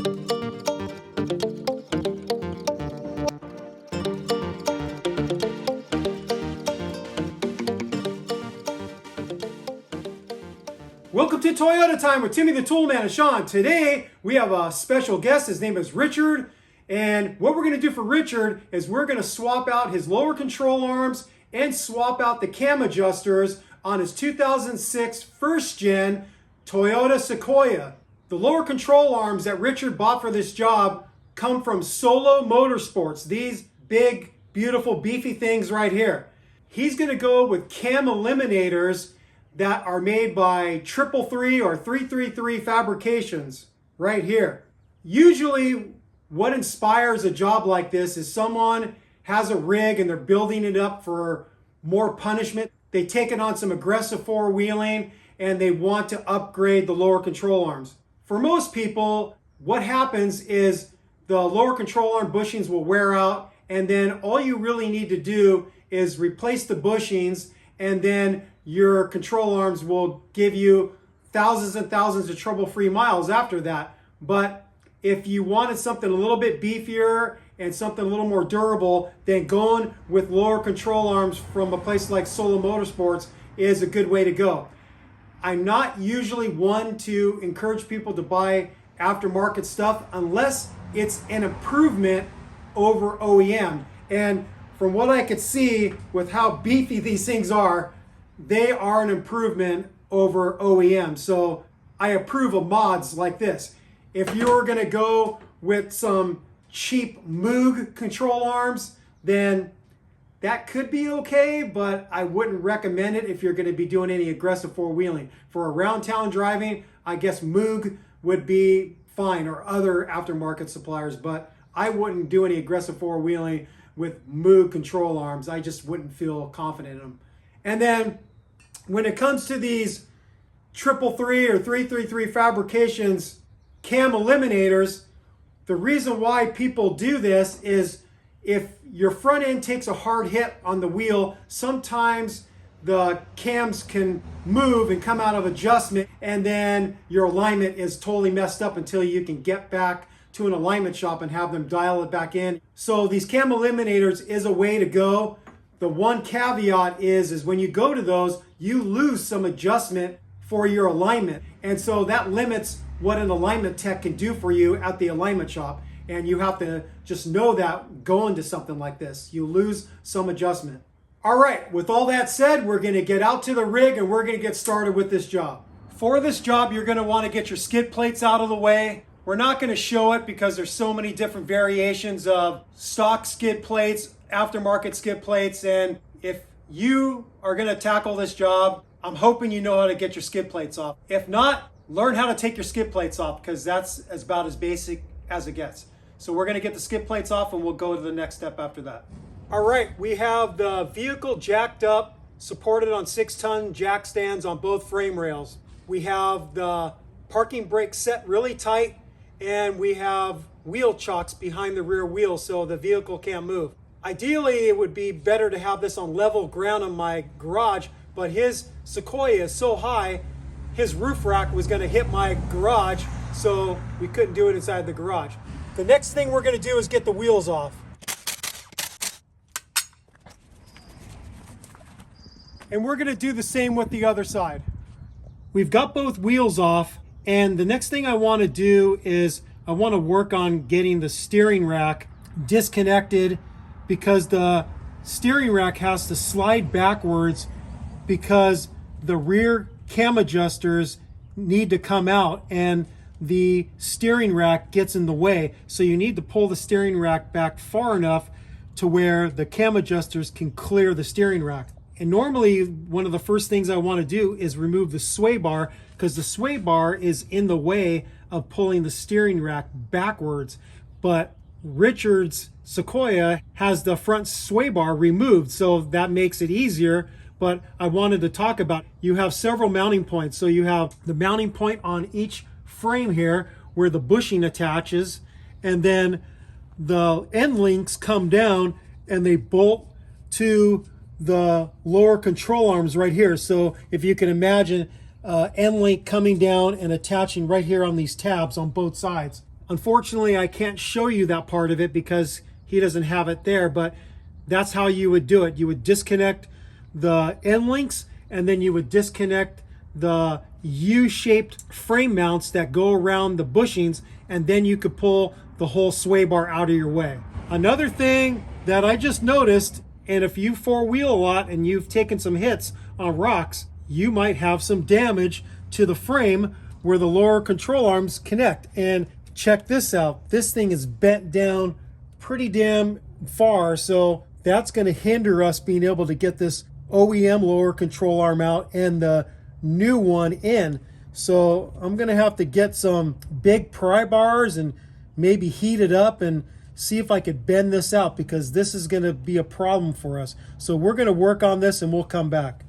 Welcome to Toyota Time with Timmy the Toolman and Sean. Today we have a special guest. His name is Richard. And what we're going to do for Richard is we're going to swap out his lower control arms and swap out the cam adjusters on his 2006 first gen Toyota Sequoia. The lower control arms that Richard bought for this job come from Solo Motorsports. These big, beautiful, beefy things right here. He's going to go with cam eliminators that are made by 333 or 333 Fabrications right here. Usually what inspires a job like this is someone has a rig and they're building it up for more punishment. They take it on some aggressive four-wheeling and they want to upgrade the lower control arms. For most people, what happens is the lower control arm bushings will wear out, and then all you really need to do is replace the bushings, and then your control arms will give you thousands and thousands of trouble-free miles after that. But if you wanted something a little bit beefier and something a little more durable, then going with lower control arms from a place like Solo Motorsports is a good way to go. I'm not usually one to encourage people to buy aftermarket stuff unless it's an improvement over OEM. And from what I could see with how beefy these things are, they are an improvement over OEM. So I approve of mods like this. If you're gonna go with some cheap Moog control arms, then that could be okay, but I wouldn't recommend it if you're gonna be doing any aggressive four-wheeling. For around town driving, I guess Moog would be fine, or other aftermarket suppliers, but I wouldn't do any aggressive four-wheeling with Moog control arms. I just wouldn't feel confident in them. And then when it comes to these 333 or 333 Fabrications Cam Eliminators, the reason why people do this is if your front end takes a hard hit on the wheel, sometimes the cams can move and come out of adjustment, and then your alignment is totally messed up until you can get back to an alignment shop and have them dial it back in. So these cam eliminators is a way to go. The one caveat is when you go to those, you lose some adjustment for your alignment. And so that limits what an alignment tech can do for you at the alignment shop. And you have to just know that going to something like this, you lose some adjustment. All right, with all that said, we're gonna get out to the rig and we're gonna get started with this job. For this job, you're gonna wanna get your skid plates out of the way. We're not gonna show it because there's so many different variations of stock skid plates, aftermarket skid plates, and if you are gonna tackle this job, I'm hoping you know how to get your skid plates off. If not, learn how to take your skid plates off, because that's about as basic as it gets. So we're gonna get the skid plates off and we'll go to the next step after that. All right, we have the vehicle jacked up, supported on 6-ton jack stands on both frame rails. We have the parking brake set really tight, and we have wheel chocks behind the rear wheel so the vehicle can't move. Ideally, it would be better to have this on level ground in my garage, but his Sequoia is so high, his roof rack was gonna hit my garage, so we couldn't do it inside the garage. The next thing we're gonna do is get the wheels off. And we're gonna do the same with the other side. We've got both wheels off, and the next thing I wanna do is I wanna work on getting the steering rack disconnected, because the steering rack has to slide backwards because the rear cam adjusters need to come out and the steering rack gets in the way. So you need to pull the steering rack back far enough to where the cam adjusters can clear the steering rack. And normally one of the first things I want to do is remove the sway bar, because the sway bar is in the way of pulling the steering rack backwards. But Richard's Sequoia has the front sway bar removed, so that makes it easier. But I wanted to talk about, you have several mounting points. So you have the mounting point on each frame here where the bushing attaches, and then the end links come down and they bolt to the lower control arms right here. So if you can imagine end link coming down and attaching right here on these tabs on both sides. Unfortunately, I can't show you that part of it because he doesn't have it there, but that's how you would do it. You would disconnect the end links, and then you would disconnect the U-shaped frame mounts that go around the bushings, and then you could pull the whole sway bar out of your way. Another thing that I just noticed, and if you four-wheel a lot and you've taken some hits on rocks, you might have some damage to the frame where the lower control arms connect. And check this out. This thing is bent down pretty damn far, so that's going to hinder us being able to get this OEM lower control arm out and the new one in. So I'm going to have to get some big pry bars and maybe heat it up and see if I could bend this out, because this is going to be a problem for us. So we're going to work on this and we'll come back.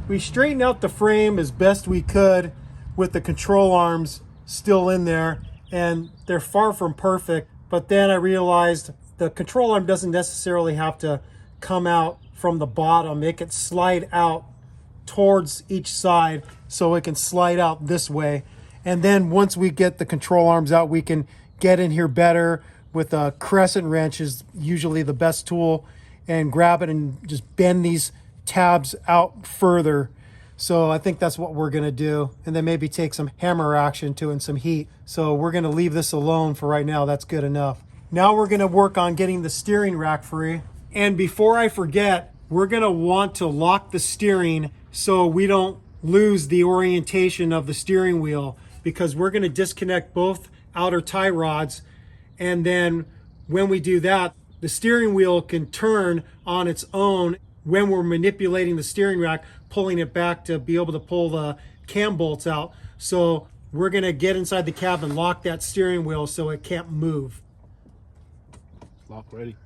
We straightened out the frame as best we could with the control arms still in there, and they're far from perfect. But then I realized the control arm doesn't necessarily have to come out from the bottom. It can slide out towards each side, so it can slide out this way. And then once we get the control arms out, we can get in here better with a crescent wrench, is usually the best tool, and grab it and just bend these tabs out further. So I think that's what we're going to do, and then maybe take some hammer action to it and some heat. So we're going to leave this alone for right now. That's good enough. Now we're going to work on getting the steering rack free. And before I forget, we're going to want to lock the steering so we don't lose the orientation of the steering wheel, because we're going to disconnect both outer tie rods. And then when we do that, the steering wheel can turn on its own when we're manipulating the steering rack, pulling it back to be able to pull the cam bolts out. So we're going to get inside the cab and lock that steering wheel so it can't move. Lock ready.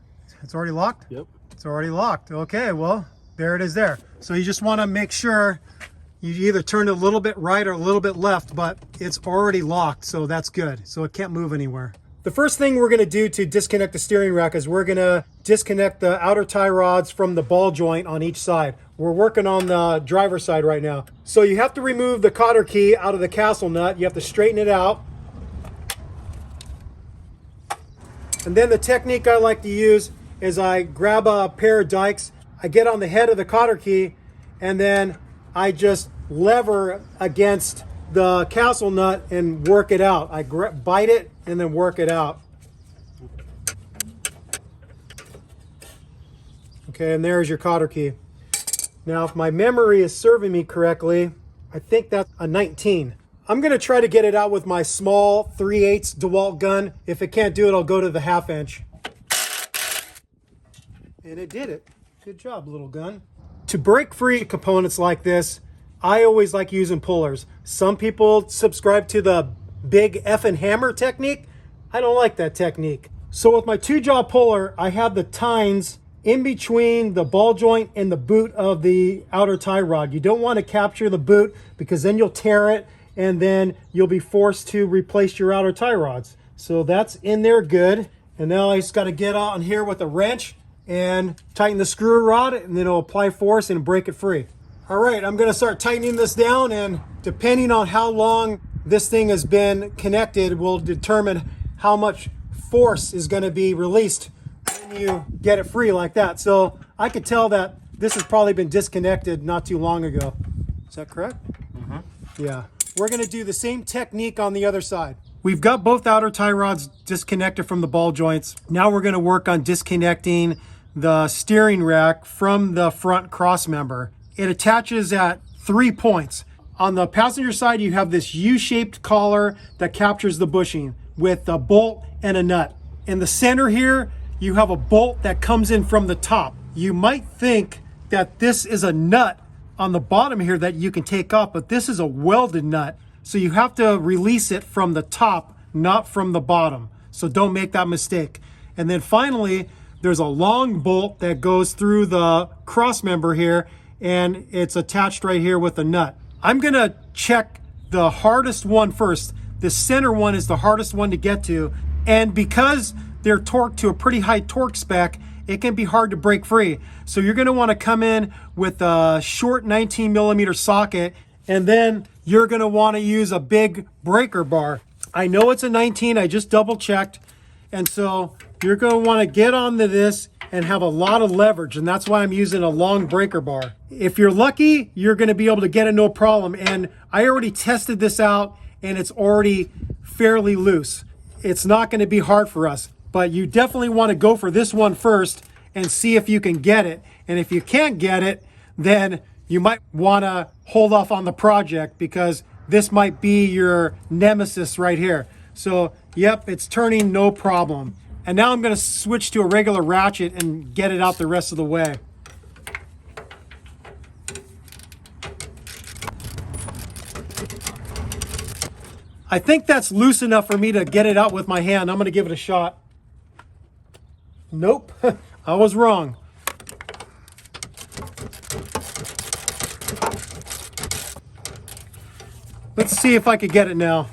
It's already locked? Yep. It's already locked. Okay, well, there it is there. So you just want to make sure you either turn it a little bit right or a little bit left, but it's already locked, so that's good. So it can't move anywhere. The first thing we're going to do to disconnect the steering rack is we're going to disconnect the outer tie rods from the ball joint on each side. We're working on the driver's side right now. So you have to remove the cotter key out of the castle nut. You have to straighten it out. And then the technique I like to use is I grab a pair of dikes, I get on the head of the cotter key, and then I just lever against the castle nut and work it out. I bite it and then work it out. Okay, and there's your cotter key. Now, if my memory is serving me correctly, I think that's a 19. I'm going to try to get it out with my small 3/8 DeWalt gun. If it can't do it, I'll go to the 1/2 inch. And it did it. Good job, little gun. To break free components like this, I always like using pullers. Some people subscribe to the big effing hammer technique. I don't like that technique. So with my 2-jaw puller, I have the tines in between the ball joint and the boot of the outer tie rod. You don't want to capture the boot, because then you'll tear it and then you'll be forced to replace your outer tie rods. So that's in there good. And now I just got to get on here with a wrench and tighten the screw rod, and then it'll apply force and break it free. All right, I'm going to start tightening this down, and depending on how long this thing has been connected will determine how much force is going to be released when you get it free like that. So I could tell that this has probably been disconnected not too long ago. Is that correct? Mm-hmm. Yeah. We're going to do the same technique on the other side. We've got both outer tie rods disconnected from the ball joints. Now we're going to work on disconnecting the steering rack from the front cross member. It attaches at 3 points. On the passenger side, you have this U-shaped collar that captures the bushing with a bolt and a nut. In the center here, you have a bolt that comes in from the top. You might think that this is a nut on the bottom here that you can take off, but this is a welded nut. So you have to release it from the top, not from the bottom. So don't make that mistake. And then finally, there's a long bolt that goes through the cross member here, and it's attached right here with a nut. I'm gonna check the hardest one first. The center one is the hardest one to get to, and because they're torqued to a pretty high torque spec, it can be hard to break free. So you're gonna wanna come in with a short 19mm socket, and then you're gonna wanna use a big breaker bar. I know it's a 19, I just double checked. And so you're going to want to get onto this and have a lot of leverage, and that's why I'm using a long breaker bar. If you're lucky, you're going to be able to get it no problem. And I already tested this out and it's already fairly loose. It's not going to be hard for us, but you definitely want to go for this one first and see if you can get it. And if you can't get it, then you might want to hold off on the project, because this might be your nemesis right here. So, yep, it's turning no problem. And now I'm going to switch to a regular ratchet and get it out the rest of the way. I think that's loose enough for me to get it out with my hand. I'm going to give it a shot. Nope, I was wrong. Let's see if I can get it now.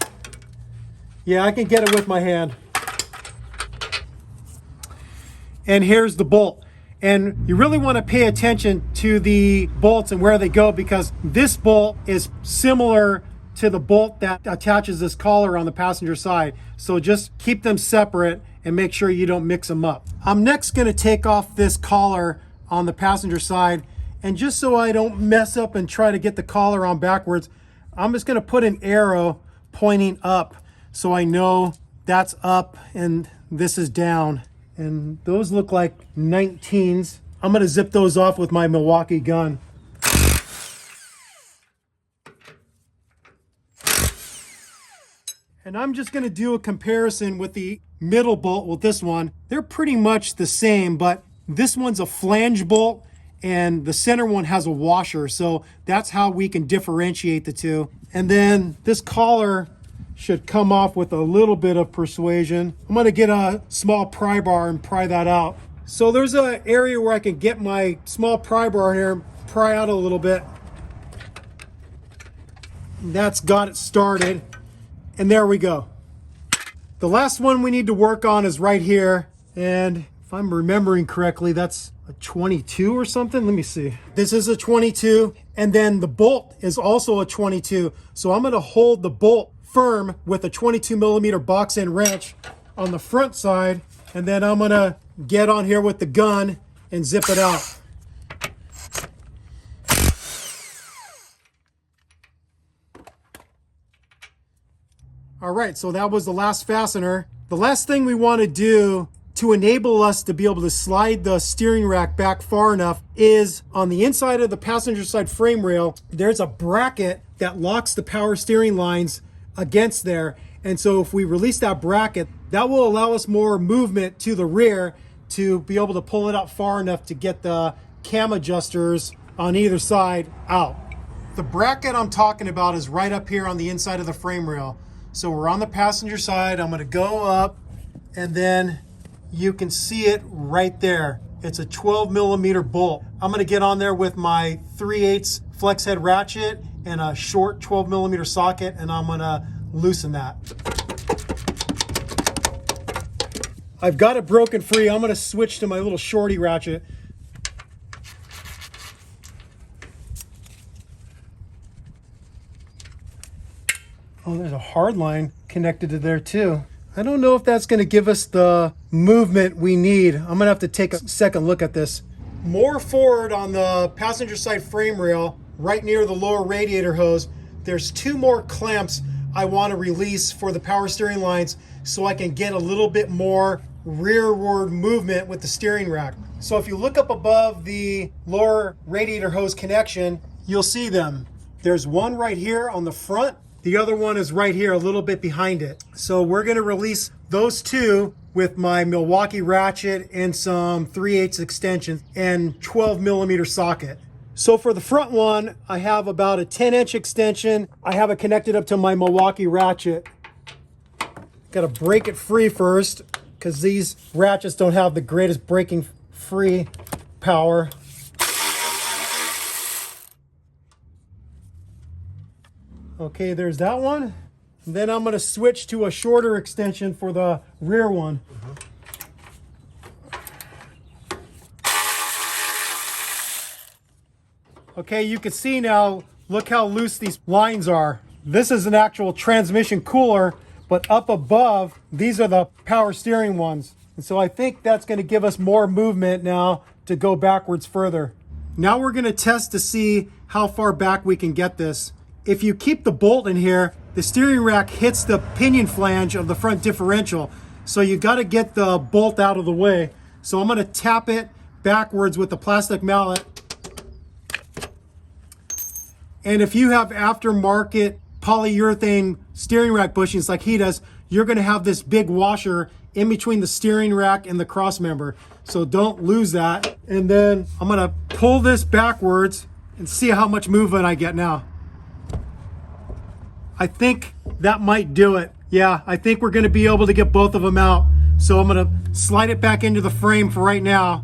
Yeah, I can get it with my hand. And here's the bolt. And you really want to pay attention to the bolts and where they go, because this bolt is similar to the bolt that attaches this collar on the passenger side. So just keep them separate and make sure you don't mix them up. I'm next going to take off this collar on the passenger side, and just so I don't mess up and try to get the collar on backwards, I'm just going to put an arrow pointing up so I know that's up and this is down. And those look like 19s. I'm going to zip those off with my Milwaukee gun. And I'm just going to do a comparison with the middle bolt with this one. They're pretty much the same, but this one's a flange bolt and the center one has a washer. So that's how we can differentiate the two. And then this collar should come off with a little bit of persuasion. I'm going to get a small pry bar and pry that out. So there's an area where I can get my small pry bar here, pry out a little bit. That's got it started. And there we go. The last one we need to work on is right here. And if I'm remembering correctly, that's a 22 or something. Let me see. This is a 22. And then the bolt is also a 22. So I'm going to hold the bolt firm with a 22 millimeter box end wrench on the front side. And then I'm going to get on here with the gun and zip it out. All right, so that was the last fastener. The last thing we want to do to enable us to be able to slide the steering rack back far enough is on the inside of the passenger side frame rail, there's a bracket that locks the power steering lines against there. And so if we release that bracket, that will allow us more movement to the rear to be able to pull it out far enough to get the cam adjusters on either side out. The bracket I'm talking about is right up here on the inside of the frame rail. So we're on the passenger side. I'm going to go up, and then you can see it right there. It's a 12 millimeter bolt. I'm going to get on there with my 3/8 flex head ratchet and a short 12 millimeter socket, and I'm going to loosen that. I've got it broken free. I'm going to switch to my little shorty ratchet. Oh, there's a hard line connected to there too. I don't know if that's going to give us the movement we need. I'm going to have to take a second look at this. More forward on the passenger side frame rail, right near the lower radiator hose, there's two more clamps I want to release for the power steering lines so I can get a little bit more rearward movement with the steering rack. So if you look up above the lower radiator hose connection, you'll see them. There's one right here on the front. The other one is right here, a little bit behind it. So we're going to release those two with my Milwaukee ratchet and some 3/8 extensions and 12 millimeter socket. So for the front one, I have about a 10-inch extension. I have it connected up to my Milwaukee ratchet. Got to break it free first, because these ratchets don't have the greatest breaking free power. Okay, there's that one. And then I'm going to switch to a shorter extension for the rear one. Okay, you can see now, look how loose these lines are. This is an actual transmission cooler, but up above, these are the power steering ones. And so I think that's going to give us more movement now to go backwards further. Now we're going to test to see how far back we can get this. If you keep the bolt in here, the steering rack hits the pinion flange of the front differential. So you got to get the bolt out of the way. So I'm going to tap it backwards with the plastic mallet. And if you have aftermarket polyurethane steering rack bushings like he does, you're going to have this big washer in between the steering rack and the cross member. So don't lose that. And then I'm going to pull this backwards and see how much movement I get now. I think that might do it. Yeah, I think we're going to be able to get both of them out. So I'm going to slide it back into the frame for right now.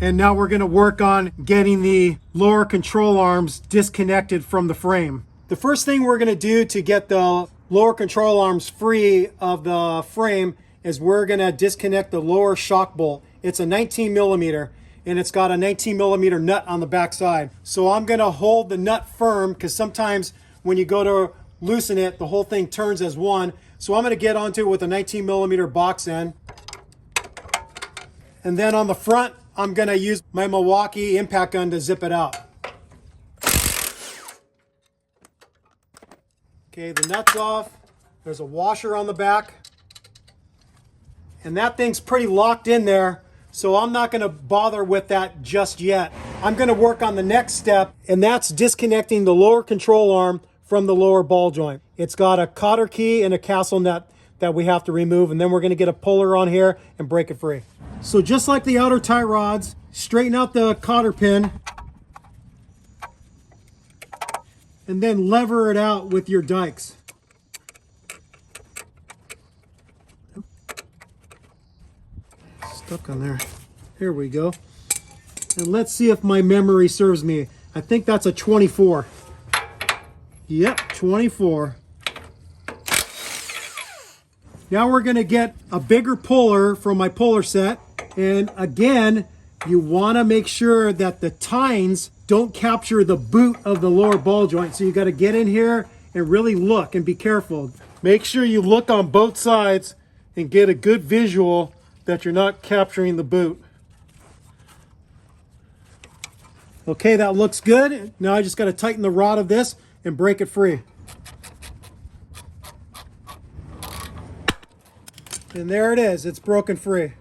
And now we're going to work on getting the lower control arms disconnected from the frame. The first thing we're going to do to get the lower control arms free of the frame is we're going to disconnect the lower shock bolt. It's a 19 millimeter and it's got a 19 millimeter nut on the back side. So I'm going to hold the nut firm because sometimes when you go to loosen it, the whole thing turns as one. So I'm going to get onto it with a 19 millimeter box end. And then on the front, I'm going to use my Milwaukee impact gun to zip it out. Okay, the nut's off. There's a washer on the back. And that thing's pretty locked in there, so I'm not going to bother with that just yet. I'm going to work on the next step, and that's disconnecting the lower control arm from the lower ball joint. It's got a cotter key and a castle nut that we have to remove, and then we're going to get a puller on here and break it free. So just like the outer tie rods, straighten out the cotter pin and then lever it out with your dikes. Stuck on there. Here we go. And let's see if my memory serves me. I think that's a 24. Yep, 24. Now we're going to get a bigger puller from my puller set. And again, you want to make sure that the tines don't capture the boot of the lower ball joint. So you got to get in here and really look and be careful. Make sure you look on both sides and get a good visual that you're not capturing the boot. Okay, that looks good. Now I just got to tighten the rod of this and break it free. And there it is, it's broken free.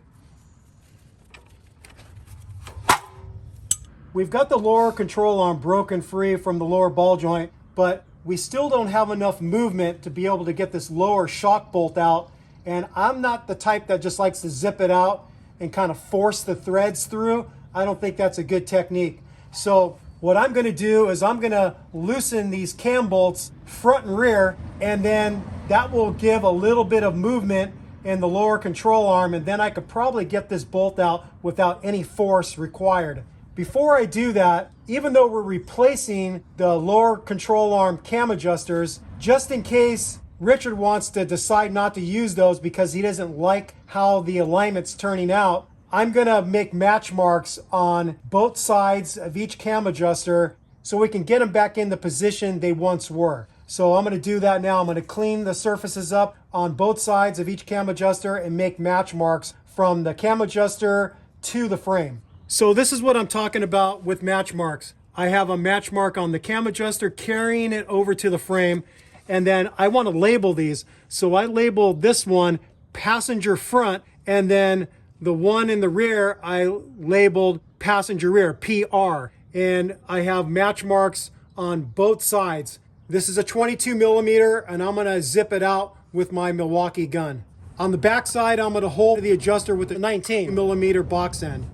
We've got the lower control arm broken free from the lower ball joint, but we still don't have enough movement to be able to get this lower shock bolt out. And I'm not the type that just likes to zip it out and kind of force the threads through. I don't think that's a good technique. So what I'm going to do is I'm going to loosen these cam bolts front and rear, and then that will give a little bit of movement in the lower control arm, and then I could probably get this bolt out without any force required. Before I do that, even though we're replacing the lower control arm cam adjusters, just in case Richard wants to decide not to use those because he doesn't like how the alignment's turning out, I'm gonna make match marks on both sides of each cam adjuster so we can get them back in the position they once were. So I'm gonna do that now. I'm gonna clean the surfaces up on both sides of each cam adjuster and make match marks from the cam adjuster to the frame. So this is what I'm talking about with match marks. I have a match mark on the cam adjuster carrying it over to the frame, and then I want to label these. So I labeled this one passenger front, and then the one in the rear I labeled passenger rear, PR. And I have match marks on both sides. This is a 22 millimeter, and I'm gonna zip it out with my Milwaukee gun. On the back side, I'm gonna hold the adjuster with the 19 millimeter box end.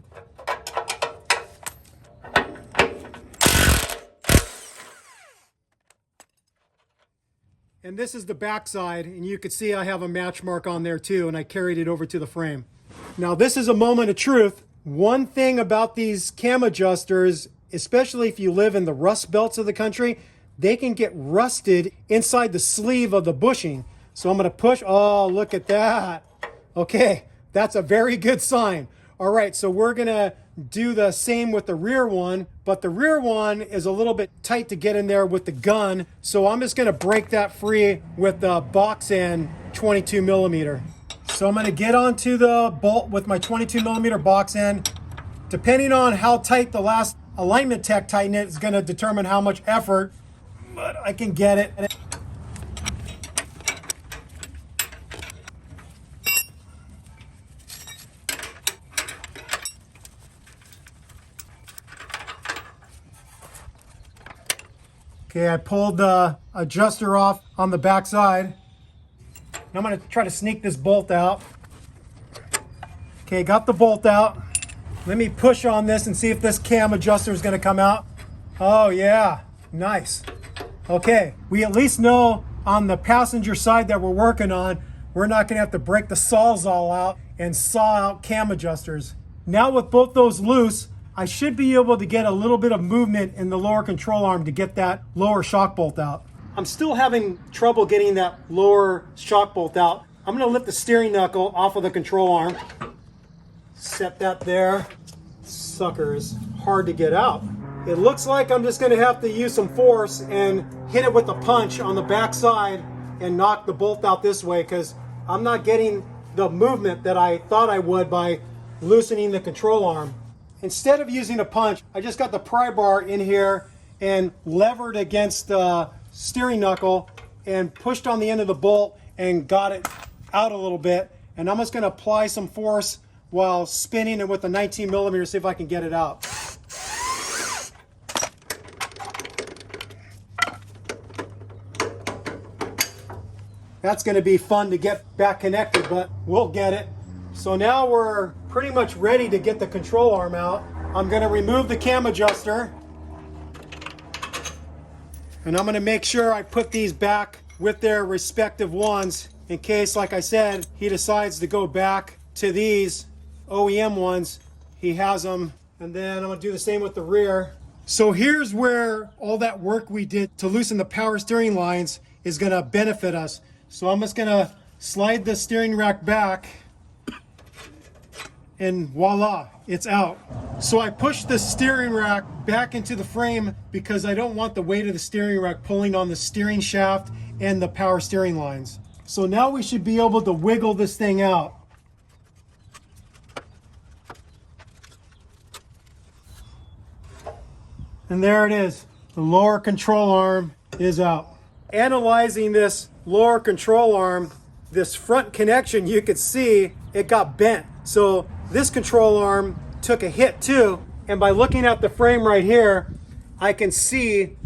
And this is the back side, and you can see I have a match mark on there too, and I carried it over to the frame. Now this is a moment of truth. One thing about these cam adjusters, especially if you live in the rust belts of the country, they can get rusted inside the sleeve of the bushing. So I'm gonna push, oh, look at that. Okay, that's a very good sign. All right, so we're gonna do the same with the rear one, but the rear one is a little bit tight to get in there with the gun. So I'm just gonna break that free with the box end 22 millimeter. So I'm gonna get onto the bolt with my 22 millimeter box end. Depending on how tight the last alignment tech tightened it is gonna determine how much effort, but I can get it. Okay, I pulled the adjuster off on the back side. I'm gonna try to sneak this bolt out. Okay, got the bolt out. Let me push on this and see if this cam adjuster is gonna come out. Oh yeah, nice. Okay, we at least know on the passenger side that we're working on, we're not gonna have to break the Sawzall out and saw out cam adjusters. Now with both those loose, I should be able to get a little bit of movement in the lower control arm to get that lower shock bolt out. I'm still having trouble getting that lower shock bolt out. I'm gonna lift the steering knuckle off of the control arm. Set that there. Sucker is hard to get out. It looks like I'm just gonna have to use some force and hit it with a punch on the back side and knock the bolt out this way, because I'm not getting the movement that I thought I would by loosening the control arm. Instead of using a punch, I just got the pry bar in here and levered against the steering knuckle and pushed on the end of the bolt and got it out a little bit. And I'm just gonna apply some force while spinning it with a 19 millimeter, see if I can get it out. That's gonna be fun to get back connected, but we'll get it. So now we're pretty much ready to get the control arm out. I'm gonna remove the cam adjuster. And I'm gonna make sure I put these back with their respective ones in case, like I said, he decides to go back to these OEM ones. He has them. And then I'm gonna do the same with the rear. So here's where all that work we did to loosen the power steering lines is gonna benefit us. So I'm just gonna slide the steering rack back, and voila, it's out. So I pushed the steering rack back into the frame because I don't want the weight of the steering rack pulling on the steering shaft and the power steering lines. So now we should be able to wiggle this thing out. And there it is. The lower control arm is out. Analyzing this lower control arm, this front connection, you could see it got bent. So this control arm took a hit too, and by looking at the frame right here, I can see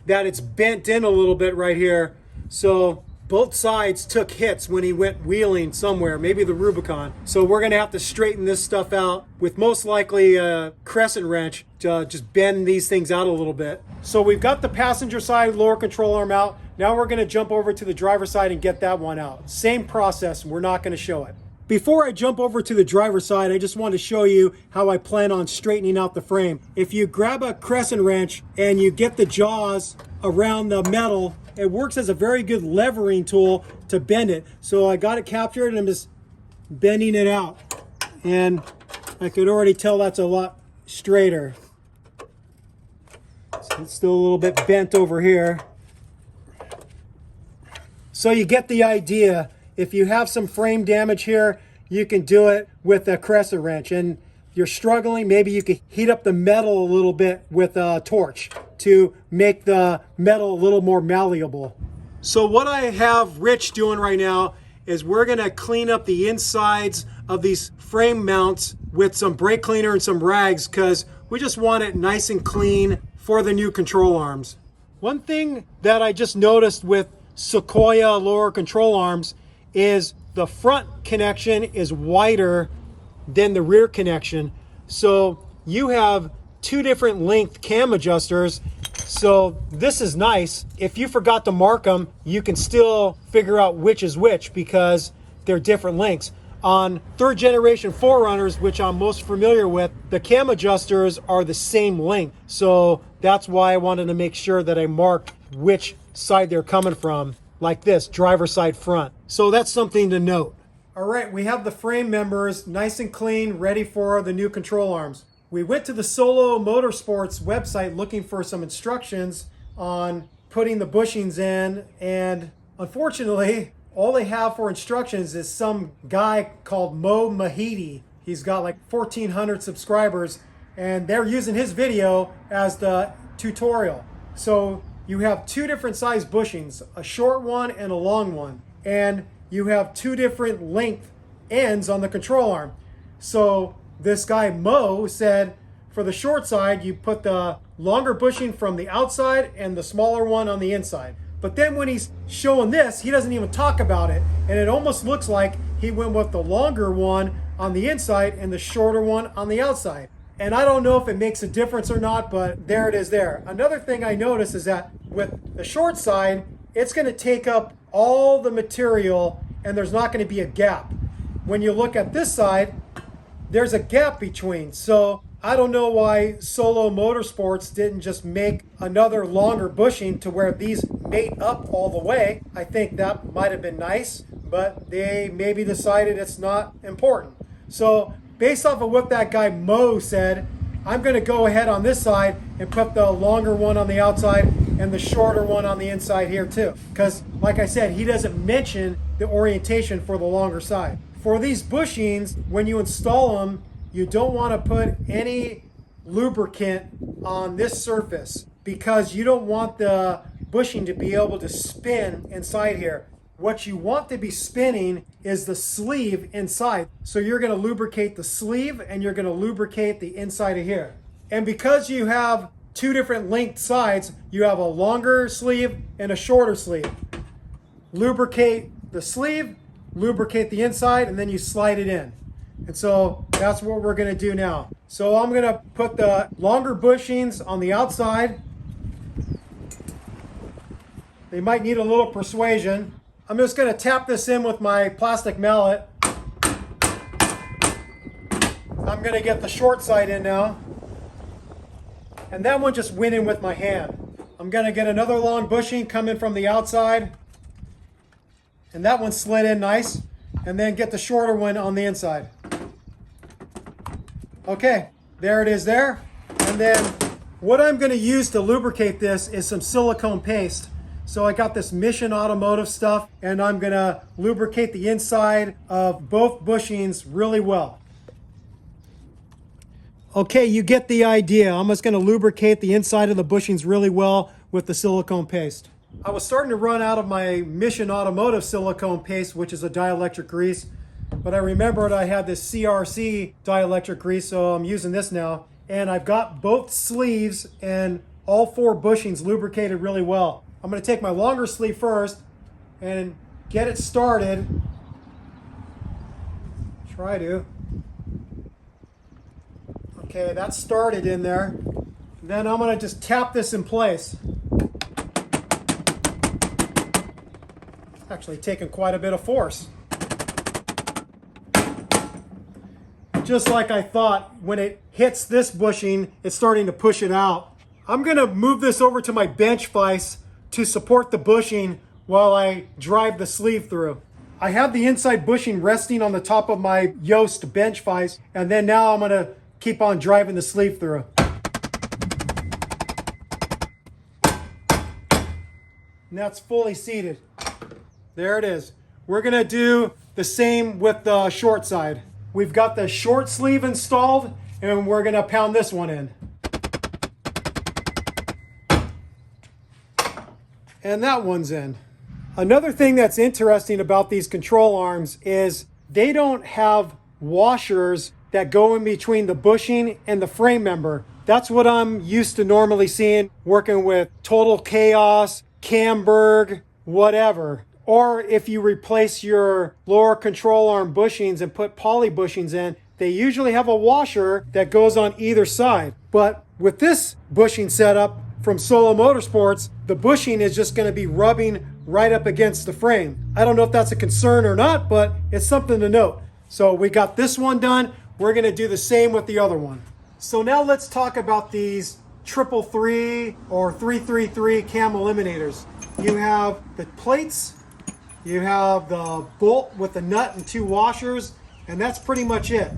that it's bent in a little bit right here. So both sides took hits when he went wheeling somewhere, maybe the Rubicon. So we're gonna have to straighten this stuff out with most likely a crescent wrench to just bend these things out a little bit. So we've got the passenger side lower control arm out. Now we're gonna jump over to the driver's side and get that one out. Same process, we're not gonna show it. Before I jump over to the driver's side, I just want to show you how I plan on straightening out the frame. If you grab a crescent wrench and you get the jaws around the metal, it works as a very good levering tool to bend it. So I got it captured and I'm just bending it out. And I could already tell that's a lot straighter. So it's still a little bit bent over here. So you get the idea. If you have some frame damage here, you can do it with a crescent wrench. And you're struggling, maybe you could heat up the metal a little bit with a torch to make the metal a little more malleable. So what I have Rich doing right now is we're gonna clean up the insides of these frame mounts with some brake cleaner and some rags, because we just want it nice and clean for the new control arms. One thing that I just noticed with Sequoia lower control arms is the front connection is wider than the rear connection. So you have two different length cam adjusters. So this is nice. If you forgot to mark them, you can still figure out which is which because they're different lengths. On third generation 4Runners, which I'm most familiar with, the cam adjusters are the same length. So that's why I wanted to make sure that I marked which side they're coming from, like this, driver side front. So that's something to note. All right, we have the frame members nice and clean, ready for the new control arms. We went to the Solo Motorsports website looking for some instructions on putting the bushings in, and unfortunately, all they have for instructions is some guy called Mo Mahidi. He's got like 1,400 subscribers, and they're using his video as the tutorial. So you have two different size bushings, a short one and a long one, and you have two different length ends on the control arm. So this guy Mo said for the short side, you put the longer bushing from the outside and the smaller one on the inside. But then when he's showing this, he doesn't even talk about it. And it almost looks like he went with the longer one on the inside and the shorter one on the outside. And I don't know if it makes a difference or not, but there it is there. Another thing I noticed is that with the short side, it's going to take up all the material and there's not going to be a gap. When you look at this side, there's a gap between. So I don't know why Solo Motorsports didn't just make another longer bushing to where these mate up all the way. I think that might have been nice, but they maybe decided it's not important. So based off of what that guy Mo said, I'm going to go ahead on this side and put the longer one on the outside and the shorter one on the inside here too. Because like I said, he doesn't mention the orientation for the longer side. For these bushings, when you install them, you don't want to put any lubricant on this surface because you don't want the bushing to be able to spin inside here. What you want to be spinning is the sleeve inside. So you're going to lubricate the sleeve and you're going to lubricate the inside of here. And because you have two different length sides, you have a longer sleeve and a shorter sleeve. Lubricate the sleeve, lubricate the inside, and then you slide it in. And so that's what we're going to do now. So I'm going to put the longer bushings on the outside. They might need a little persuasion. I'm just going to tap this in with my plastic mallet. I'm going to get the short side in now. And that one just went in with my hand. I'm going to get another long bushing coming from the outside. And that one slid in nice. And then get the shorter one on the inside. Okay, there it is there. And then what I'm going to use to lubricate this is some silicone paste. So I got this Mission Automotive stuff, and I'm going to lubricate the inside of both bushings really well. Okay, you get the idea. I'm just going to lubricate the inside of the bushings really well with the silicone paste. I was starting to run out of my Mission Automotive silicone paste, which is a dielectric grease, but I remembered I had this CRC dielectric grease, so I'm using this now. And I've got both sleeves and all four bushings lubricated really well. I'm going to take my longer sleeve first and get it started. Try to. Okay, that's started in there. Then I'm going to just tap this in place. Actually taking quite a bit of force. Just like I thought, when it hits this bushing, it's starting to push it out. I'm going to move this over to my bench vise to support the bushing while I drive the sleeve through. I have the inside bushing resting on the top of my Yoast bench vise, and then now I'm going to keep on driving the sleeve through. And that's fully seated. There it is. We're going to do the same with the short side. We've got the short sleeve installed, and we're going to pound this one in. And that one's in. Another thing that's interesting about these control arms is they don't have washers that go in between the bushing and the frame member. That's what I'm used to normally seeing working with Total Chaos, Camberg, whatever. Or if you replace your lower control arm bushings and put poly bushings in, they usually have a washer that goes on either side. But with this bushing setup from Solo Motorsports, the bushing is just going to be rubbing right up against the frame. I don't know if that's a concern or not, but it's something to note. So we got this one done. We're going to do the same with the other one. So now let's talk about these 333 or 333 cam eliminators. You have the plates, you have the bolt with the nut and two washers, and that's pretty much it.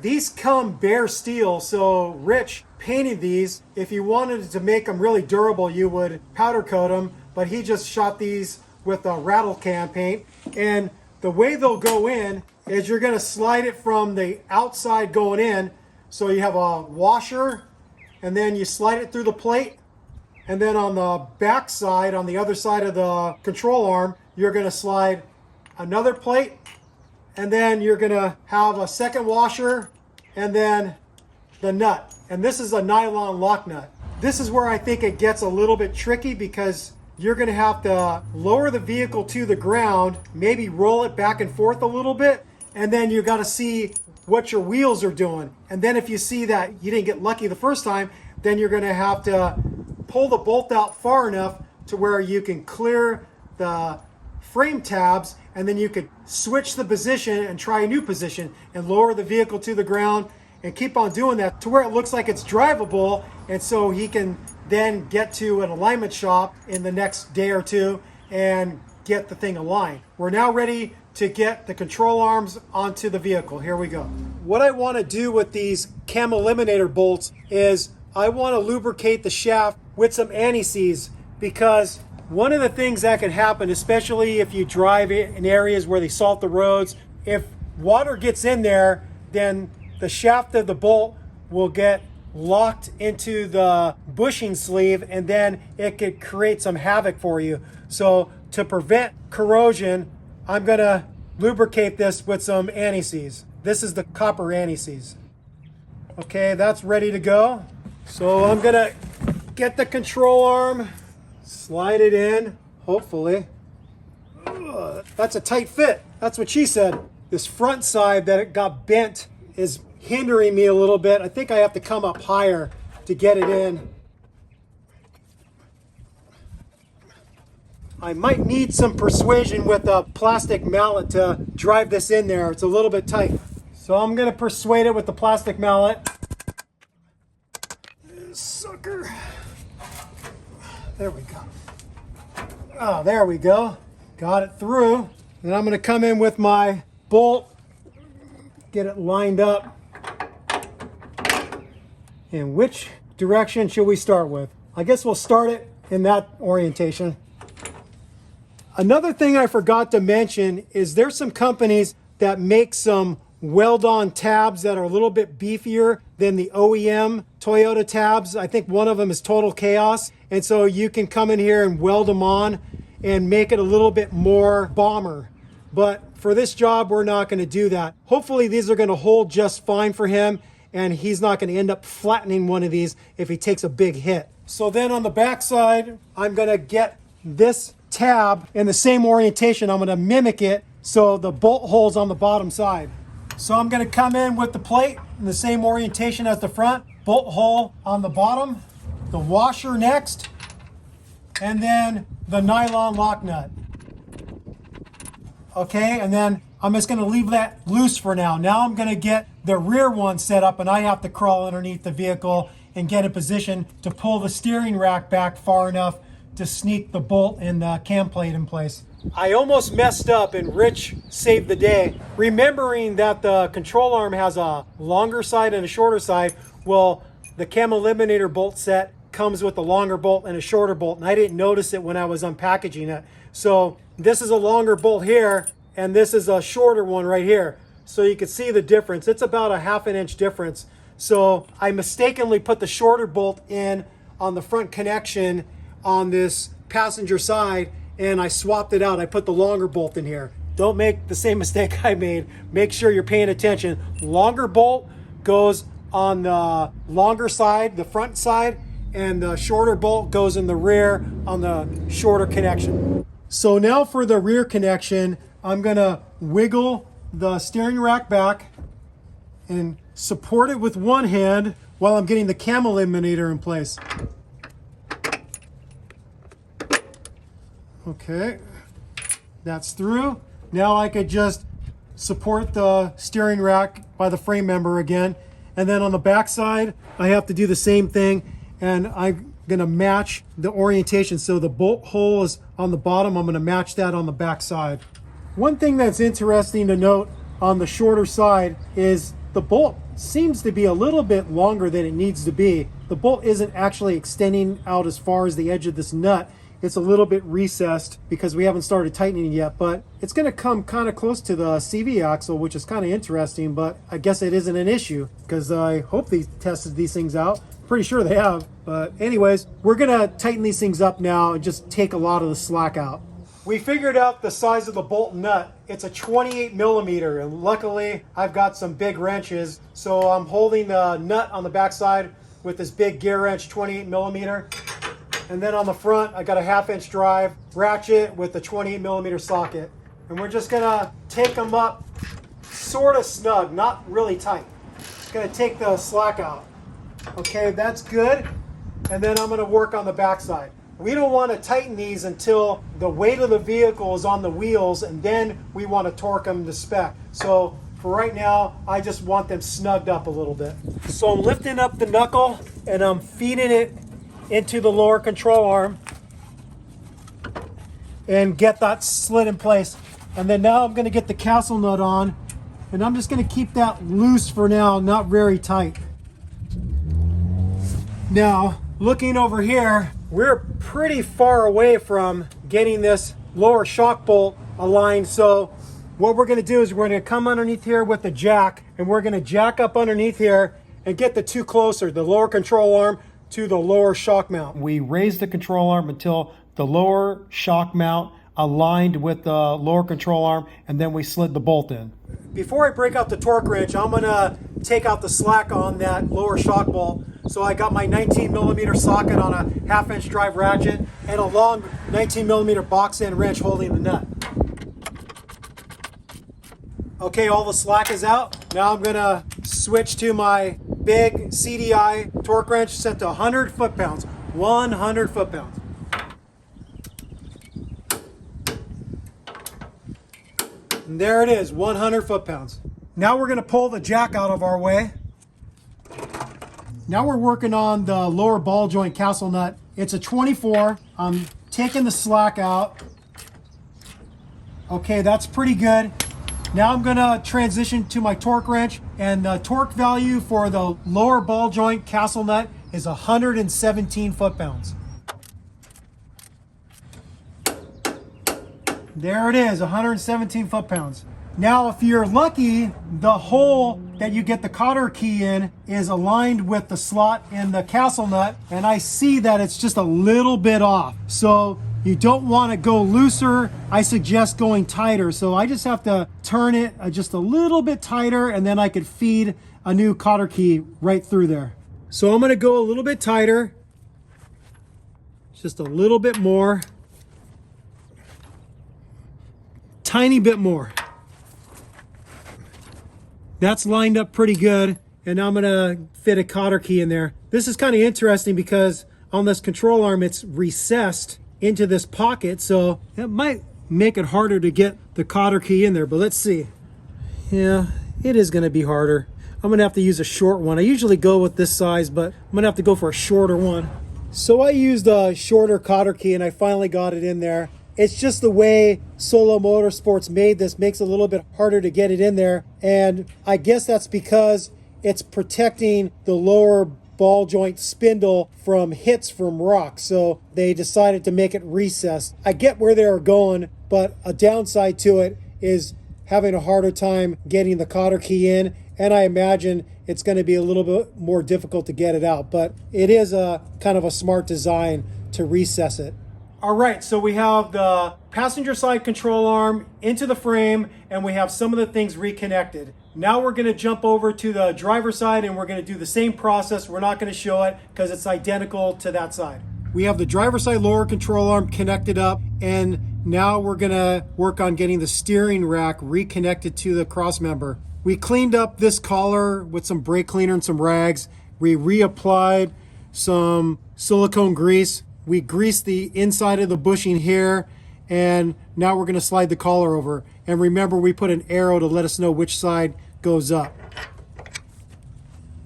These come bare steel, so Rich painted these. If you wanted to make them really durable, you would powder coat them, but he just shot these with a rattle can paint. And the way they'll go in is you're gonna slide it from the outside going in. So you have a washer, and then you slide it through the plate. And then on the back side, on the other side of the control arm, you're gonna slide another plate. And then you're gonna have a second washer, and then the nut. And this is a nylon lock nut. This is where I think it gets a little bit tricky, because you're gonna have to lower the vehicle to the ground, maybe roll it back and forth a little bit, and then you gotta see what your wheels are doing. And then if you see that you didn't get lucky the first time, then you're gonna have to pull the bolt out far enough to where you can clear the frame tabs, and then you could switch the position and try a new position and lower the vehicle to the ground and keep on doing that to where it looks like it's drivable. And so he can then get to an alignment shop in the next day or two and get the thing aligned. We're now ready to get the control arms onto the vehicle. Here we go. What I want to do with these Cam Eliminator bolts is I want to lubricate the shaft with some anti-seize, because one of the things that can happen, especially if you drive in areas where they salt the roads, if water gets in there, then the shaft of the bolt will get locked into the bushing sleeve, and then it could create some havoc for you. So to prevent corrosion, I'm gonna lubricate this with some anti-seize. This is the copper anti-seize. Okay, that's ready to go. So I'm gonna get the control arm, slide it in, hopefully. That's a tight fit. That's what she said. This front side that it got bent is hindering me a little bit. I think I have to come up higher to get it in. I might need some persuasion with a plastic mallet to drive this in there. It's a little bit tight. So I'm gonna persuade it with the plastic mallet. Sucker. There we go. Oh, there we go. Got it through. And I'm gonna come in with my bolt, get it lined up. And which direction should we start with? I guess we'll start it in that orientation. Another thing I forgot to mention is there's some companies that make some weld-on tabs that are a little bit beefier than the OEM Toyota tabs. I think one of them is Total Chaos. And so you can come in here and weld them on and make it a little bit more bomber. But for this job, we're not going to do that. Hopefully these are going to hold just fine for him, and he's not going to end up flattening one of these if he takes a big hit. So then on the back side, I'm going to get this tab in the same orientation. I'm going to mimic it so the bolt hole's on the bottom side. So I'm going to come in with the plate in the same orientation as the front, bolt hole on the bottom, the washer next, and then the nylon lock nut. Okay, and then I'm just going to leave that loose for now. Now I'm going to get the rear one set up, and I have to crawl underneath the vehicle and get in position to pull the steering rack back far enough to sneak the bolt and the cam plate in place. I almost messed up, and Rich saved the day. Remembering that the control arm has a longer side and a shorter side, well, the Cam Eliminator bolt set comes with a longer bolt and a shorter bolt, and I didn't notice it when I was unpackaging it. So this is a longer bolt here, and this is a shorter one right here. So you can see the difference. It's about a ½ inch difference. So I mistakenly put the shorter bolt in on the front connection on this passenger side, and I swapped it out. I put the longer bolt in here. Don't make the same mistake I made. Make sure you're paying attention. Longer bolt goes on the longer side, the front side, and the shorter bolt goes in the rear on the shorter connection. So now for the rear connection, I'm gonna wiggle the steering rack back and support it with one hand while I'm getting the Cam Eliminator in place. Okay, that's through. Now I could just support the steering rack by the frame member again. And then on the back side, I have to do the same thing, and I'm gonna match the orientation. So the bolt hole is on the bottom. I'm gonna match that on the back side. One thing that's interesting to note on the shorter side is the bolt seems to be a little bit longer than it needs to be. The bolt isn't actually extending out as far as the edge of this nut. It's a little bit recessed because we haven't started tightening yet, but it's going to come kind of close to the CV axle, which is kind of interesting, but I guess it isn't an issue because I hope they tested these things out. Pretty sure they have. But anyways, we're going to tighten these things up now and just take a lot of the slack out. We figured out the size of the bolt nut. It's a 28 millimeter, and luckily I've got some big wrenches, so I'm holding the nut on the backside with this big gear wrench, 28 millimeter. And then on the front, I got a 1/2 inch drive ratchet with the 28 millimeter socket. And we're just gonna take them up sort of snug, not really tight. Just gonna take the slack out. Okay, that's good. And then I'm gonna work on the backside. We don't want to tighten these until the weight of the vehicle is on the wheels, and then we want to torque them to spec. So for right now, I just want them snugged up a little bit. So I'm lifting up the knuckle and I'm feeding it into the lower control arm and get that slid in place. And then now I'm going to get the castle nut on, and I'm just going to keep that loose for now, not very tight. Now, looking over here, we're pretty far away from getting this lower shock bolt aligned. So what we're going to do is we're going to come underneath here with the jack, and we're going to jack up underneath here and get the two closer, the lower control arm to the lower shock mount. We raised the control arm until the lower shock mount aligned with the lower control arm, and then we slid the bolt in. Before I break out the torque wrench, I'm going to take out the slack on that lower shock bolt. So I got my 19 millimeter socket on a 1/2 inch drive ratchet and a long 19 millimeter box end wrench holding the nut. Okay, all the slack is out. Now I'm gonna switch to my big CDI torque wrench set to 100 foot-pounds. 100 foot-pounds. And there it is, 100 foot-pounds. Now we're gonna pull the jack out of our way. Now we're working on the lower ball joint castle nut. It's a 24. I'm taking the slack out. Okay, that's pretty good. Now I'm gonna transition to my torque wrench, and the torque value for the lower ball joint castle nut is 117 foot-pounds. There it is, 117 foot-pounds. Now, if you're lucky, the hole that you get the cotter key in is aligned with the slot in the castle nut, and I see that it's just a little bit off. So you don't want to go looser. I suggest going tighter. So I just have to turn it just a little bit tighter, and then I could feed a new cotter key right through there. So I'm going to go a little bit tighter, just a little bit more, tiny bit more. That's lined up pretty good, and I'm gonna fit a cotter key in there. This is kind of interesting because on this control arm, it's recessed into this pocket, so it might make it harder to get the cotter key in there, but let's see. Yeah, it is gonna be harder. I'm gonna have to use a short one. I usually go with this size, but I'm gonna have to go for a shorter one. So I used a shorter cotter key, and I finally got it in there. It's just the way Solo Motorsports made this makes it a little bit harder to get it in there. And I guess that's because it's protecting the lower ball joint spindle from hits from rocks. So they decided to make it recessed. I get where they are going, but a downside to it is having a harder time getting the cotter key in. And I imagine it's going to be a little bit more difficult to get it out. But it is a kind of a smart design to recess it. All right, so we have the passenger side control arm into the frame, and we have some of the things reconnected. Now we're gonna jump over to the driver's side, and we're gonna do the same process. We're not gonna show it because it's identical to that side. We have the driver's side lower control arm connected up, and now we're gonna work on getting the steering rack reconnected to the cross member. We cleaned up this collar with some brake cleaner and some rags. We reapplied some silicone grease. We greased the inside of the bushing here, and now we're gonna slide the collar over. And remember, we put an arrow to let us know which side goes up.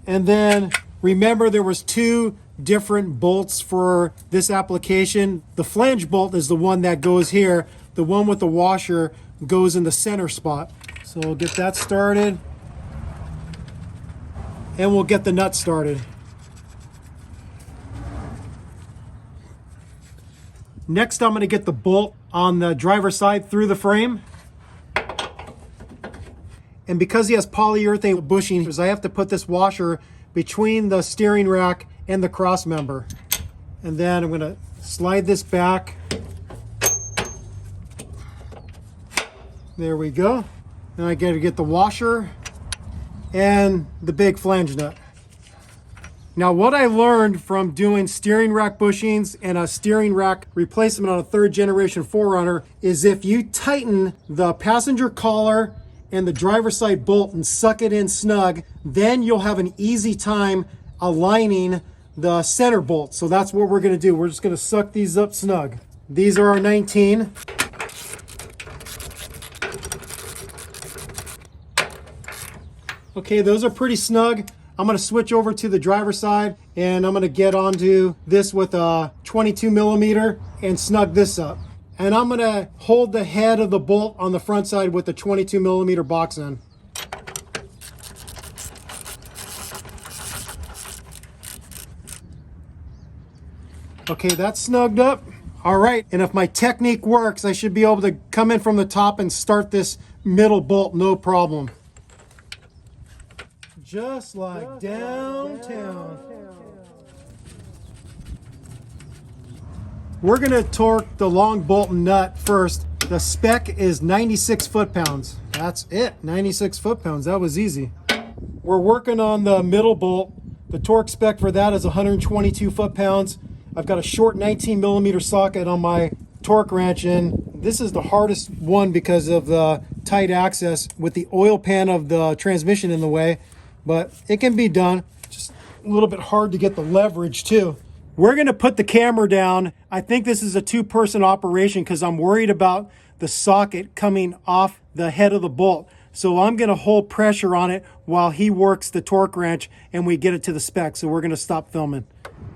And then remember, there was two different bolts for this application. The flange bolt is the one that goes here. The one with the washer goes in the center spot. So we'll get that started. and we'll get the nut started. Next, I'm going to get the bolt on the driver's side through the frame. And because he has polyurethane bushing, I have to put this washer between the steering rack and the cross member. And then I'm going to slide this back. There we go. Then I got to get the washer and the big flange nut. Now, what I learned from doing steering rack bushings and a steering rack replacement on a 3rd generation 4Runner is if you tighten the passenger collar and the driver's side bolt and suck it in snug, then you'll have an easy time aligning the center bolt. So that's what we're going to do. We're just going to suck these up snug. These are our 19. Okay, those are pretty snug. I'm going to switch over to the driver's side and I'm going to get onto this with a 22 millimeter and snug this up. And I'm going to hold the head of the bolt on the front side with the 22 millimeter box end. Okay, that's snugged up. All right, and if my technique works, I should be able to come in from the top and start this middle bolt, no problem. Just like downtown. We're gonna torque the long bolt and nut first. The spec is 96 foot-pounds. That's it, 96 foot-pounds, that was easy. We're working on the middle bolt. The torque spec for that is 122 foot-pounds. I've got a short 19 millimeter socket on my torque wrench, and this is the hardest one because of the tight access with the oil pan of the transmission in the way. But it can be done. Just a little bit hard to get the leverage too. We're gonna put the camera down. I think this is a 2-person operation because I'm worried about the socket coming off the head of the bolt. So I'm gonna hold pressure on it while he works the torque wrench and we get it to the spec. So we're gonna stop filming.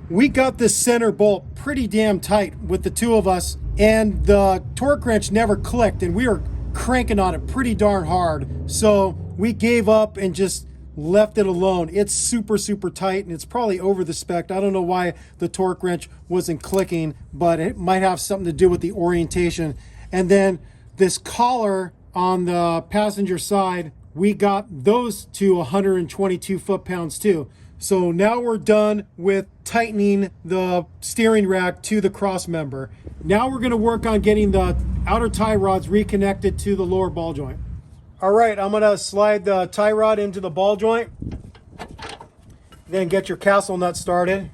We got this center bolt pretty damn tight with the two of us, and the torque wrench never clicked, and we were cranking on it pretty darn hard. So we gave up and just left it alone. It's super, super tight, and it's probably over the spec. I don't know why the torque wrench wasn't clicking, but it might have something to do with the orientation. And then this collar on the passenger side, we got those to 122 foot-pounds too. So now we're done with tightening the steering rack to the cross member. Now we're gonna work on getting the outer tie rods reconnected to the lower ball joint. All right, I'm gonna slide the tie rod into the ball joint, then get your castle nut started.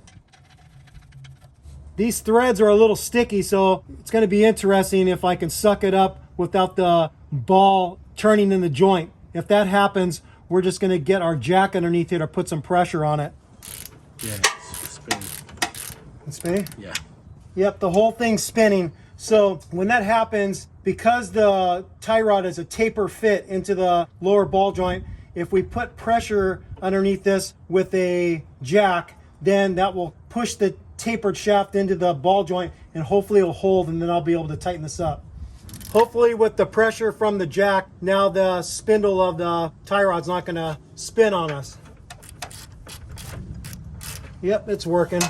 These threads are a little sticky, so it's gonna be interesting if I can suck it up without the ball turning in the joint. If that happens, we're just gonna get our jack underneath it or put some pressure on it. Yeah, it's spinning. It's spinning? Yeah. Yep, the whole thing's spinning. So when that happens, because the tie rod is a taper fit into the lower ball joint, if we put pressure underneath this with a jack, then that will push the tapered shaft into the ball joint and hopefully it'll hold, and then I'll be able to tighten this up. Hopefully with the pressure from the jack, now the spindle of the tie rod's not gonna spin on us. Yep, it's working.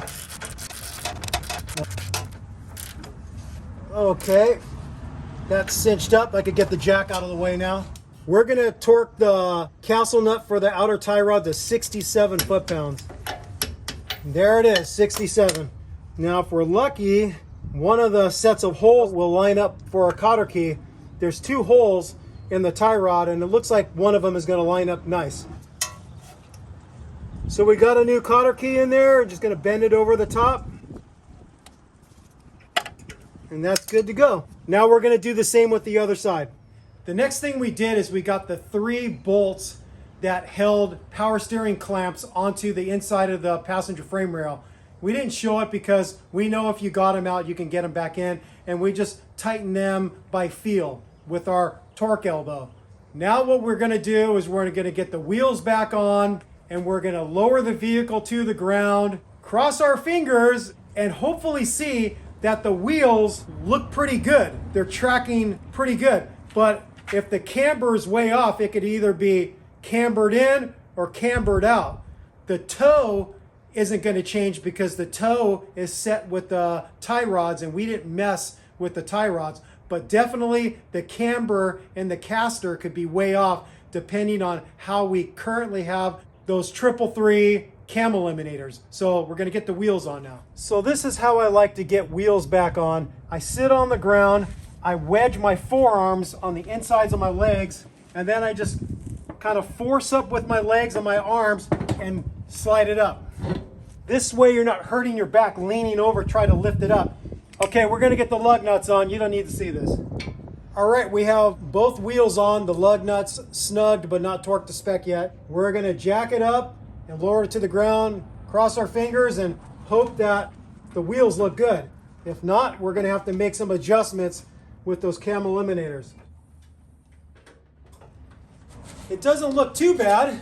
Okay, that's cinched up. I could get the jack out of the way now. We're gonna torque the castle nut for the outer tie rod to 67 foot-pounds. There it is, 67. Now if we're lucky, one of the sets of holes will line up for a cotter key. There's 2 holes in the tie rod and it looks like one of them is gonna line up nice. So we got a new cotter key in there, just gonna bend it over the top. And that's good to go. Now we're gonna do the same with the other side. The next thing we did is we got the 3 bolts that held power steering clamps onto the inside of the passenger frame rail. We didn't show it because we know if you got them out, you can get them back in, and we just tighten them by feel with our torque elbow. Now what we're gonna do is we're gonna get the wheels back on, and we're gonna lower the vehicle to the ground, cross our fingers, and hopefully see that the wheels look pretty good. They're tracking pretty good. But if the camber is way off, it could either be cambered in or cambered out. The toe isn't going to change because the toe is set with the tie rods and we didn't mess with the tie rods. But definitely the camber and the caster could be way off depending on how we currently have those 333 cam eliminators. So we're going to get the wheels on now. So this is how I like to get wheels back on. I sit on the ground, I wedge my forearms on the insides of my legs, and then I just kind of force up with my legs and my arms and slide it up. This way you're not hurting your back leaning over, try to lift it up. Okay, we're gonna get the lug nuts on. You don't need to see this. All right, we have both wheels on, the lug nuts snugged but not torqued to spec yet. We're gonna jack it up and lower it to the ground, cross our fingers and hope that the wheels look good. If not, we're gonna have to make some adjustments with those cam eliminators. It doesn't look too bad.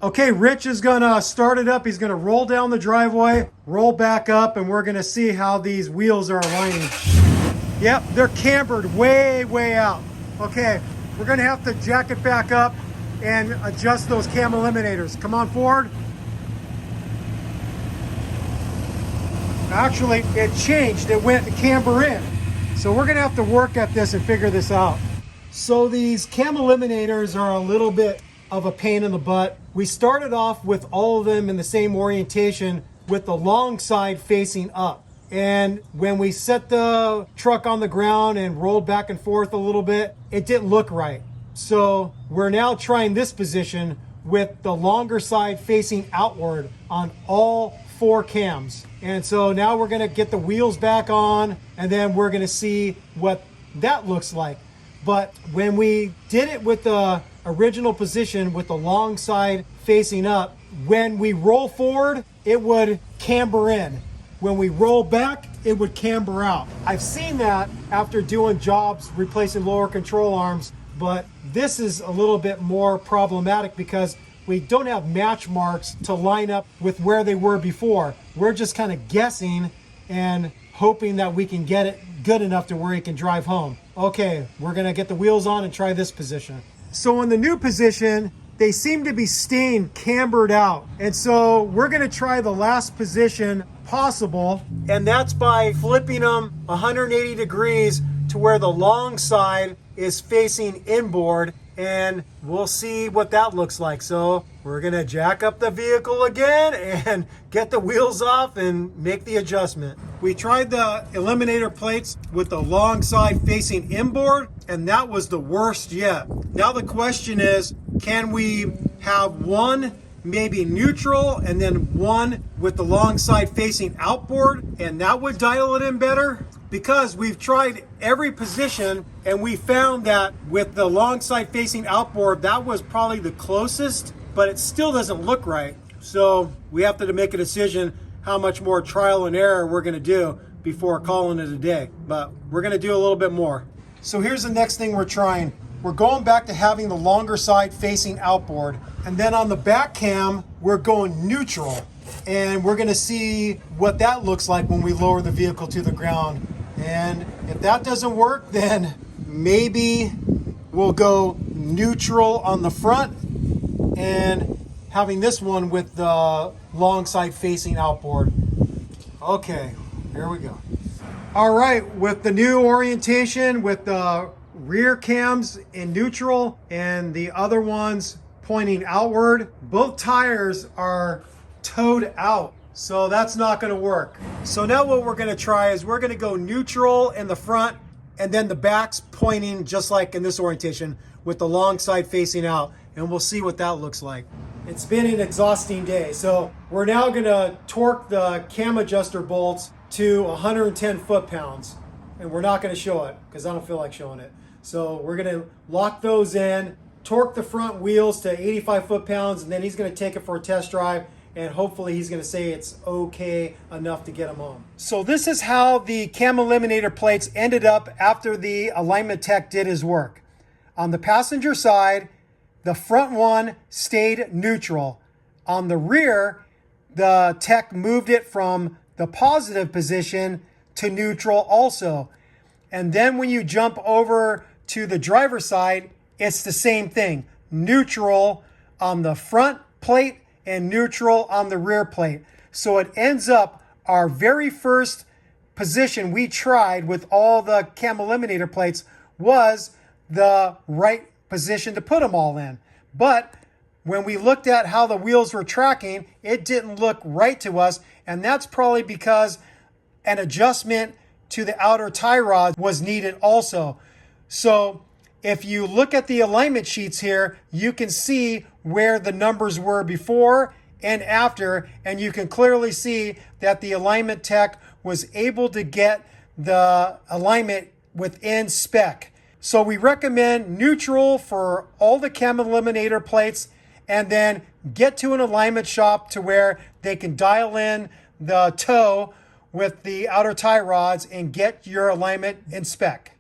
Okay, Rich is gonna start it up. He's gonna roll down the driveway, roll back up, and we're gonna see how these wheels are aligning. Yep, they're cambered way, way out. Okay, we're gonna have to jack it back up and adjust those cam eliminators. Come on forward. Actually, it changed. It went camber in. So we're gonna have to work at this and figure this out. So these cam eliminators are a little bit of a pain in the butt. We started off with all of them in the same orientation with the long side facing up. And when we set the truck on the ground and rolled back and forth a little bit, it didn't look right. So we're now trying this position with the longer side facing outward on all 4 cams. And so now we're gonna get the wheels back on and then we're gonna see what that looks like. But when we did it with the original position with the long side facing up, when we roll forward, it would camber in. When we roll back, it would camber out. I've seen that after doing jobs replacing lower control arms, but this is a little bit more problematic because we don't have match marks to line up with where they were before. We're just kind of guessing and hoping that we can get it good enough to where he can drive home. Okay, we're gonna get the wheels on and try this position. So in the new position, they seem to be staying cambered out. And so we're gonna try the last position possible, and that's by flipping them 180 degrees to where the long side is facing inboard, and we'll see what that looks like. So we're gonna jack up the vehicle again and get the wheels off and make the adjustment. We tried the eliminator plates with the long side facing inboard, and that was the worst yet. Now the question is, can we have one maybe neutral and then one with the long side facing outboard, and that would dial it in better? Because we've tried every position and we found that with the long side facing outboard, that was probably the closest, but it still doesn't look right. So we have to make a decision how much more trial and error we're gonna do before calling it a day. But we're gonna do a little bit more. So here's the next thing we're trying. We're going back to having the longer side facing outboard. And then on the back cam, we're going neutral. And we're gonna see what that looks like when we lower the vehicle to the ground. And if that doesn't work, then maybe we'll go neutral on the front and having this one with the long side facing outboard. Okay, here we go. All right, with the new orientation, with the rear cams in neutral and the other ones pointing outward, both tires are towed out. So that's not gonna work. So now what we're gonna try is we're gonna go neutral in the front and then the back's pointing just like in this orientation with the long side facing out, and we'll see what that looks like. It's been an exhausting day. So we're now gonna torque the cam adjuster bolts to 110 foot-pounds, and we're not gonna show it because I don't feel like showing it. So we're gonna lock those in, torque the front wheels to 85 foot-pounds, and then he's gonna take it for a test drive, and hopefully he's gonna say it's okay enough to get him home. So this is how the cam eliminator plates ended up after the alignment tech did his work. On the passenger side, the front one stayed neutral. On the rear, the tech moved it from the positive position to neutral also. And then when you jump over to the driver's side, it's the same thing. Neutral on the front plate and neutral on the rear plate. So it ends up our very first position we tried with all the Cam Eliminator plates was the right position to put them all in. But when we looked at how the wheels were tracking, it didn't look right to us, and that's probably because an adjustment to the outer tie rod was needed also. So if you look at the alignment sheets here, you can see where the numbers were before and after, and you can clearly see that the alignment tech was able to get the alignment within spec. So we recommend neutral for all the Cam Eliminator plates, and then get to an alignment shop to where they can dial in the toe with the outer tie rods and get your alignment in spec.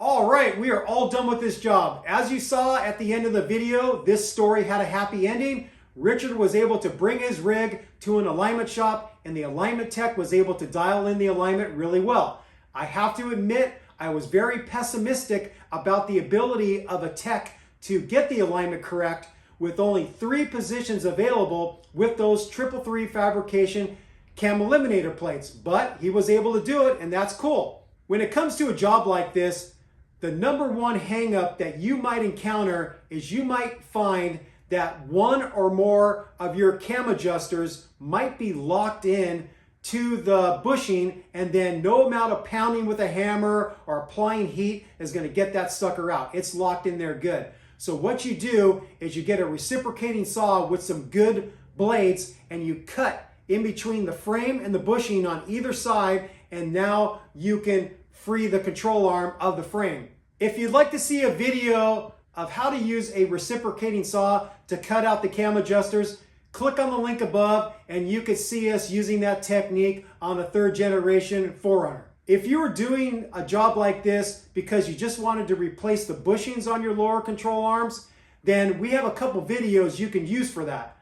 All right, we are all done with this job. As you saw at the end of the video, this story had a happy ending. Richard was able to bring his rig to an alignment shop, and the alignment tech was able to dial in the alignment really well. I have to admit, I was very pessimistic about the ability of a tech to get the alignment correct with only 3 positions available with those 333 Fabrication Cam Eliminator plates, but he was able to do it, and that's cool. When it comes to a job like this, the number one hang-up that you might encounter is you might find that one or more of your cam adjusters might be locked in to the bushing, and then no amount of pounding with a hammer or applying heat is going to get that sucker out. It's locked in there good. So what you do is you get a reciprocating saw with some good blades, and you cut in between the frame and the bushing on either side, and now you can free the control arm of the frame. If you'd like to see a video of how to use a reciprocating saw to cut out the cam adjusters, click on the link above and you can see us using that technique on a 3rd generation 4Runner. If you were doing a job like this because you just wanted to replace the bushings on your lower control arms, then we have a couple videos you can use for that.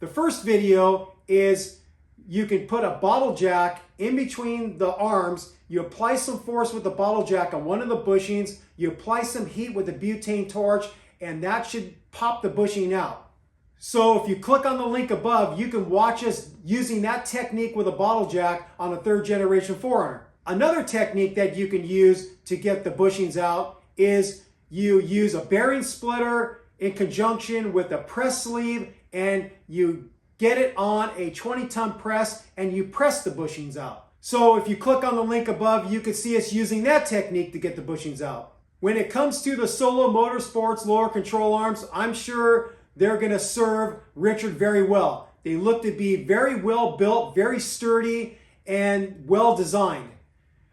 The first video is you can put a bottle jack in between the arms, you apply some force with the bottle jack on one of the bushings, you apply some heat with a butane torch, and that should pop the bushing out. So if you click on the link above, you can watch us using that technique with a bottle jack on a 3rd generation 4Runner. Another technique that you can use to get the bushings out is you use a bearing splitter in conjunction with a press sleeve, and you get it on a 20-ton press and you press the bushings out. So if you click on the link above, you can see us using that technique to get the bushings out. When it comes to the Solo Motorsports lower control arms, I'm sure they're going to serve Richard very well. They look to be very well built, very sturdy, and well designed.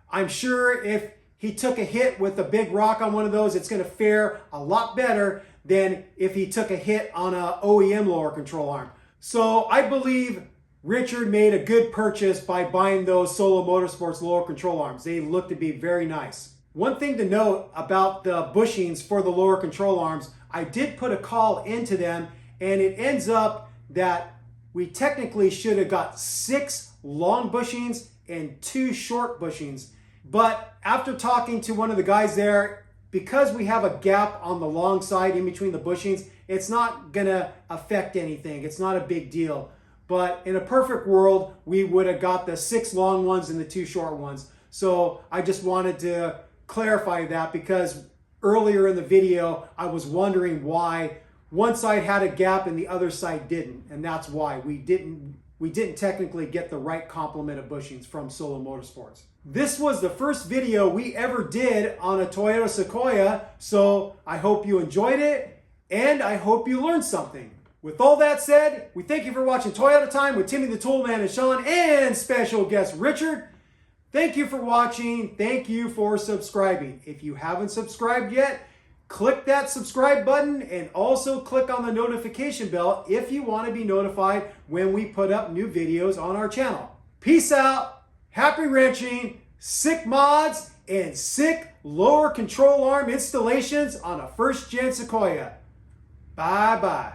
I'm sure if he took a hit with a big rock on one of those, it's going to fare a lot better than if he took a hit on an OEM lower control arm. So I believe Richard made a good purchase by buying those Solo Motorsports lower control arms. They look to be very nice. One thing to note about the bushings for the lower control arms, I did put a call into them, and it ends up that we technically should have got 6 long bushings and 2 short bushings. But after talking to one of the guys there, because we have a gap on the long side in between the bushings, it's not gonna affect anything. It's not a big deal. But in a perfect world, we would have got the 6 long ones and the 2 short ones. So I just wanted to clarify that, because earlier in the video, I was wondering why one side had a gap and the other side didn't. And that's why we didn't technically get the right complement of bushings from Solo Motorsports. This was the first video we ever did on a Toyota Sequoia, so I hope you enjoyed it, and I hope you learned something. With all that said, we thank you for watching Toyota Time with Timmy the Toolman and Sean and special guest Richard. Thank you for watching. Thank you for subscribing. If you haven't subscribed yet, click that subscribe button and also click on the notification bell if you want to be notified when we put up new videos on our channel. Peace out. Happy wrenching, sick mods, and sick lower control arm installations on a 1st gen Sequoia. Bye-bye.